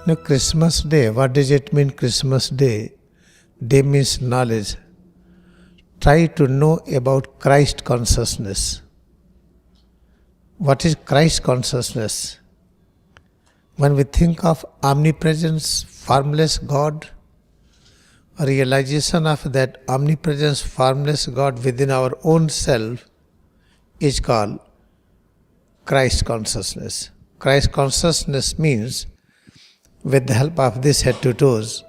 Now, Christmas Day, what does it mean, Christmas Day? Day means knowledge. Try to know about Christ consciousness. What is Christ consciousness? When we think of omnipresence, formless God, a realization of that omnipresence, formless God within our own self is called Christ consciousness. Christ consciousness means, with the help of this head to toes,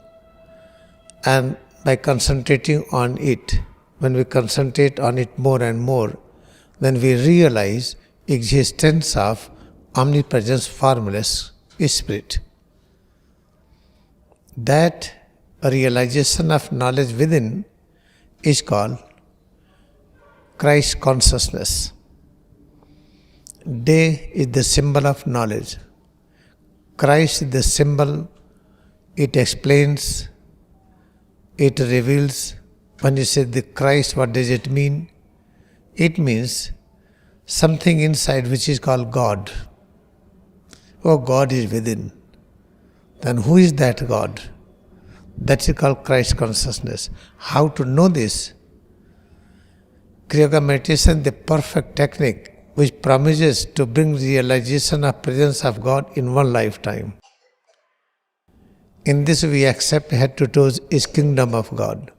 and by concentrating on it, when we concentrate on it more and more, then we realize existence of omnipresence, formless spirit. That realization of knowledge within is called Christ consciousness. Day is the symbol of knowledge. Christ is the symbol. It explains, it reveals. When you say the Christ, what does it mean? It means something inside which is called God. Oh, God is within. Then who is that God? That is called Christ consciousness. How to know this? Kriya Yoga meditation, the perfect technique which promises to bring realization of presence of God in one lifetime. In this we accept head to toes is kingdom of God.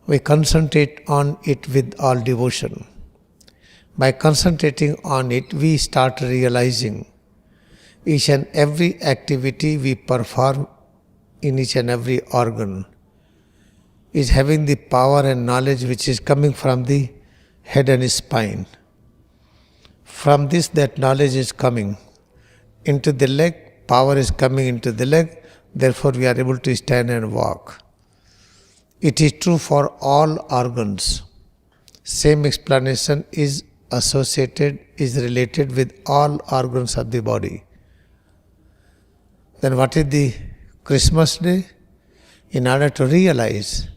We concentrate on it with all devotion. By concentrating on it, we start realizing each and every activity we perform in each and every organ is having the power and knowledge which is coming from the head and spine. From this, that knowledge is coming into the leg, power is coming into the leg, therefore we are able to stand and walk. It is true for all organs. Same explanation is associated, is related with all organs of the body. Then what is the Christmas Day? In order to realize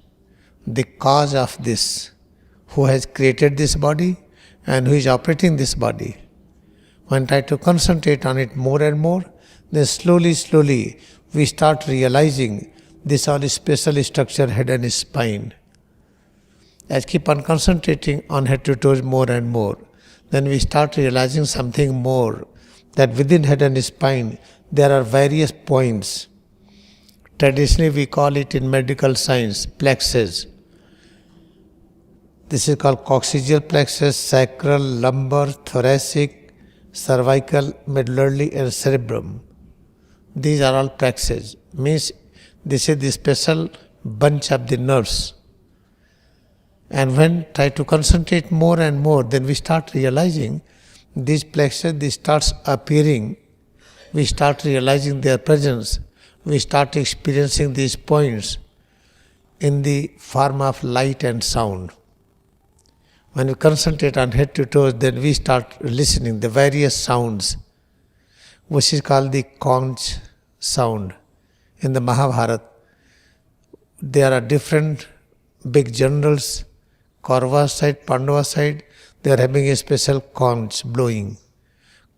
the cause of this, who has created this body and who is operating this body. When try to concentrate on it more and more, then slowly we start realizing this all special structure, head and spine. As keep on concentrating on head to toes more and more, then we start realizing something more, that within head and spine there are various points. Traditionally we call it in medical science plexus. This is called coccygeal plexus, sacral, lumbar, thoracic, cervical, medullary and cerebrum. These are all plexus. Means this is the special bunch of the nerves. And when try to concentrate more and more, then we start realizing these plexus, this starts appearing. We start realizing their presence. We start experiencing these points in the form of light and sound. When we concentrate on head to toes, then we start listening the various sounds, which is called the conch sound. In the Mahabharata, there are different big generals, Kaurava side, Pandava side, they are having a special conch blowing.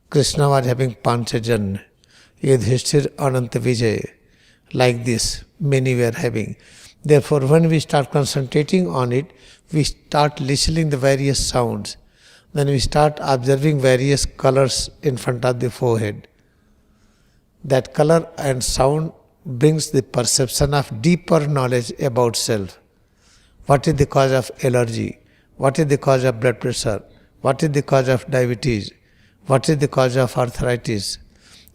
Krishna was having Panchajan, Yudhishthir, Ananta Vijay, like this, many were having. Therefore, when we start concentrating on it, we start listening the various sounds. Then we start observing various colors in front of the forehead. That color and sound brings the perception of deeper knowledge about self. What is the cause of allergy? What is the cause of blood pressure? What is the cause of diabetes? What is the cause of arthritis?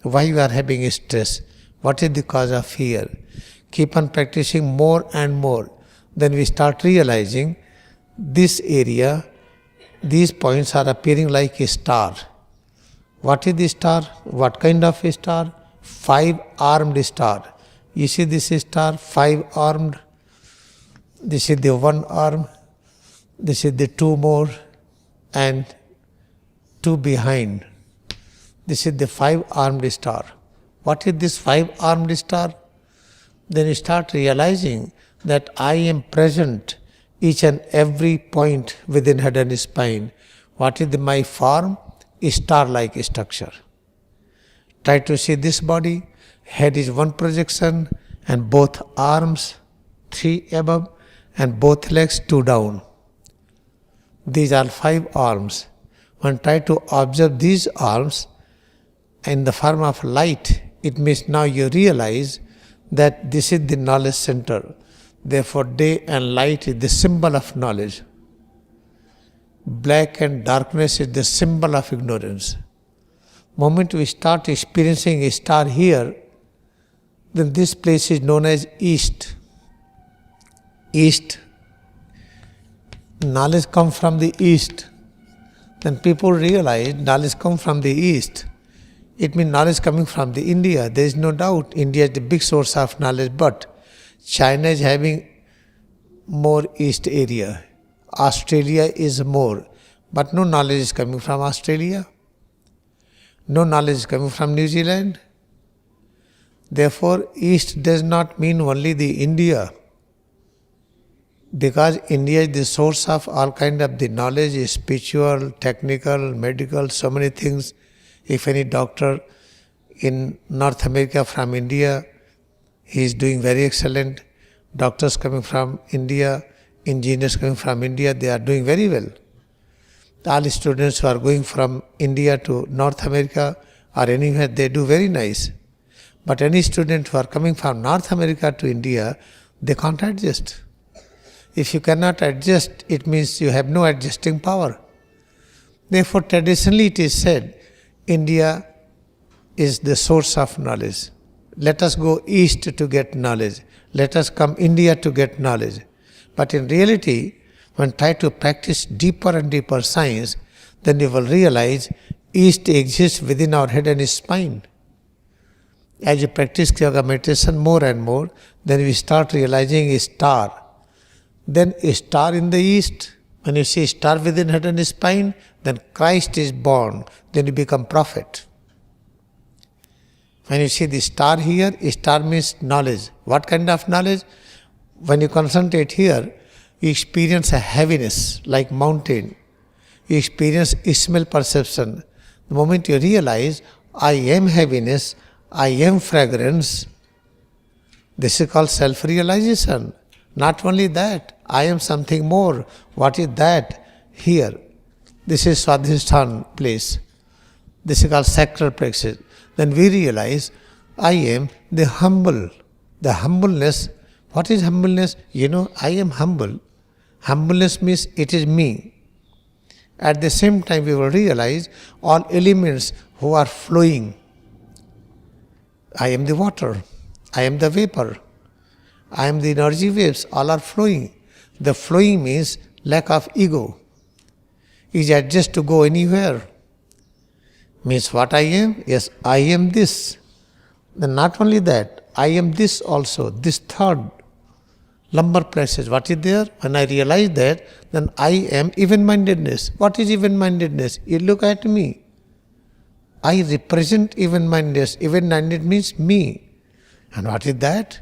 Why you are having stress? What is the cause of fear? Keep on practicing more and more. Then we start realizing this area, these points are appearing like a star. What is the star? What kind of a star? 5-armed star. You see this star, 5-armed. This is the 1 arm. This is the 2 more and 2 behind. This is the 5-armed star. What is this 5-armed star? Then you start realizing that I am present each and every point within head and spine. What is my form? A star-like structure. Try to see this body Head is one projection, and both arms, 3 above, and both legs, 2 down. These are 5 arms. When try to observe these arms in the form of light, it means now you realize that this is the knowledge center. Therefore, day and light is the symbol of knowledge. Black and darkness is the symbol of ignorance. Moment we start experiencing a star here, then this place is known as East. East. Knowledge comes from the East. Then people realize knowledge comes from the East. It means knowledge coming from the India. There is no doubt India is the big source of knowledge, but China is having more East area. Australia is more. But no knowledge is coming from Australia. No knowledge is coming from New Zealand. Therefore, East does not mean only the India. Because India is the source of all kind of the knowledge, spiritual, technical, medical, so many things. If any doctor in North America from India, he is doing very excellent. Doctors coming from India, engineers coming from India, they are doing very well. All students who are going from India to North America or anywhere, they do very nice. But any student who are coming from North America to India, they can't adjust. If you cannot adjust, it means you have no adjusting power. Therefore, traditionally it is said, India is the source of knowledge. Let us go east to get knowledge. Let us come India to get knowledge. But in reality, when try to practice deeper and deeper science, then you will realize East exists within our head and spine. As you practice yoga meditation more and more, then we start realizing a star. Then a star in the East. When you see a star within head and spine, then Christ is born. Then you become prophet. When you see the star here, a star means knowledge. What kind of knowledge? When you concentrate here, you experience a heaviness like mountain. You experience smell perception. The moment you realize, I am heaviness, I am fragrance, this is called self-realization. Not only that, I am something more. What is that? Here. This is Swadhisthana place. This is called sacral plexus. Then we realize, I am the humble. The humbleness. What is humbleness? I am humble. Humbleness means it is me. At the same time, we will realize all elements who are flowing. I am the water. I am the vapor. I am the energy waves. All are flowing. The flowing means lack of ego. Is adjust to go anywhere. Means what I am? Yes, I am this. Then not only that, I am this also. This third lumbar plexus. What is there? When I realize that, then I am even-mindedness. What is even-mindedness? You look at me. I represent even-mindedness. Even-minded means me. And what is that?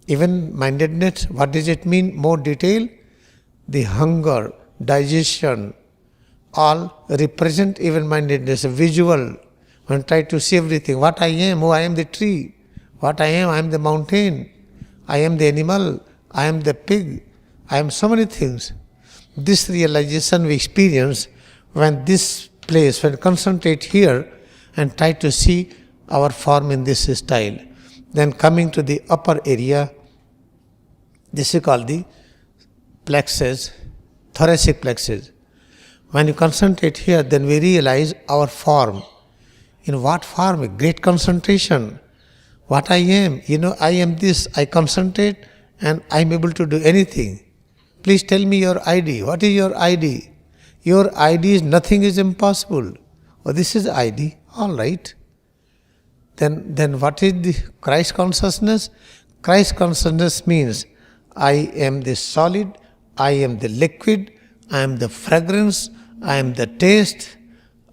Even-mindedness, what does it mean? More detail? The hunger, digestion, all represent even-mindedness, visual. When try to see everything, what I am, I am the tree. What I am the mountain. I am the animal. I am the pig. I am so many things. This realization we experience when this place, when concentrate here and try to see our form in this style. Then coming to the upper area, this is called the plexus, thoracic plexus. When you concentrate here, then we realize our form. In what form? Great concentration. What I am, I am this, I concentrate and I am able to do anything. Please tell me your ID. What is your ID? Your ID is nothing is impossible. Oh, this is ID. All right. Then what is the Christ consciousness? Christ consciousness means I am the solid, I am the liquid, I am the fragrance, I am the taste,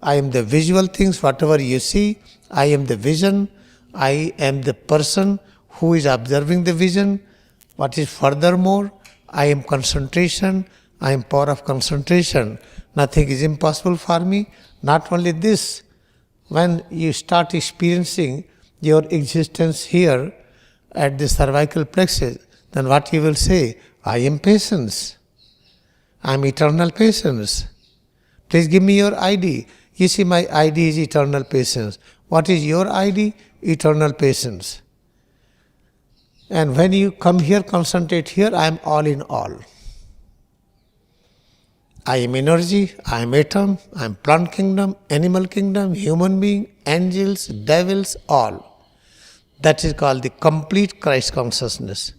I am the visual things, whatever you see, I am the vision, I am the person who is observing the vision. What is furthermore? I am concentration, I am power of concentration. Nothing is impossible for me. Not only this, when you start experiencing your existence here at the cervical plexus, then what you will say? I am patience. I am eternal patience. Please give me your ID. You see, my ID is eternal patience. What is your ID? Eternal patience. And when you come here, concentrate here, I am all in all. I am energy, I am atom, I am plant kingdom, animal kingdom, human being, angels, devils, all. That is called the complete Christ consciousness.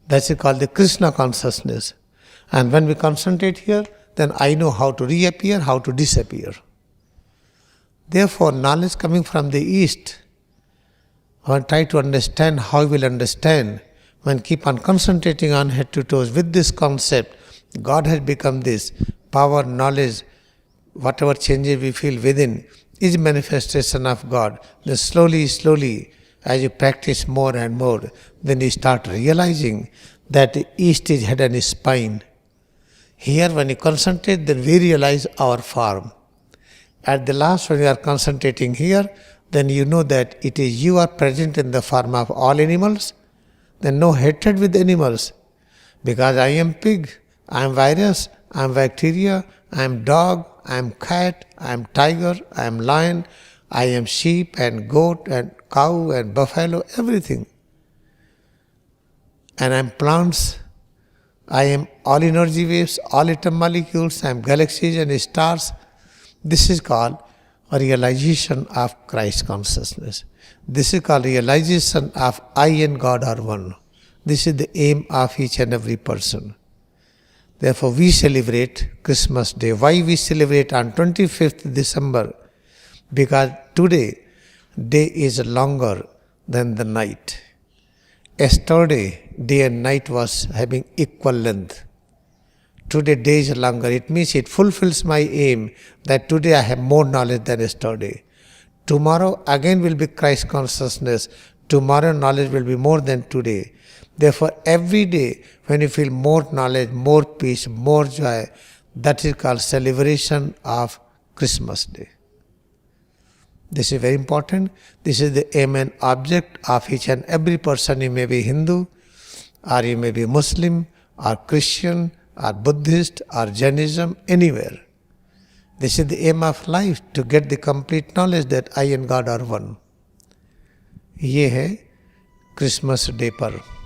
That is called the Krishna consciousness. And when we concentrate here, then I know how to reappear, how to disappear. Therefore, knowledge coming from the East, when try to understand how we will understand, when keep on concentrating on head to toes with this concept, God has become this. Power, knowledge, whatever changes we feel within is manifestation of God. Then slowly, as you practice more and more, then you start realizing that the East is head and spine. Here when you concentrate, then we realize our form. At the last, when you are concentrating here, then you know that it is you are present in the form of all animals. Then no hatred with animals. Because I am pig, I am virus, I am bacteria, I am dog, I am cat, I am tiger, I am lion, I am sheep and goat and cow and buffalo, everything. And I am plants, I am all energy waves, all atom molecules, I am galaxies and stars. This is called a realization of Christ consciousness. This is called realization of I and God are one. This is the aim of each and every person. Therefore, we celebrate Christmas Day. Why we celebrate on 25th December? Because today, day is longer than the night. Yesterday, day and night was having equal length. Today, day is longer. It means it fulfills my aim that today I have more knowledge than yesterday. Tomorrow again will be Christ consciousness. Tomorrow knowledge will be more than today. Therefore, every day when you feel more knowledge, more peace, more joy, that is called celebration of Christmas Day. This is very important. This is the aim and object of each and every person. You may be Hindu, or you may be Muslim, or Christian, or Buddhist, or Jainism, anywhere. This is the aim of life, to get the complete knowledge that I and God are one. ये है Christmas day पर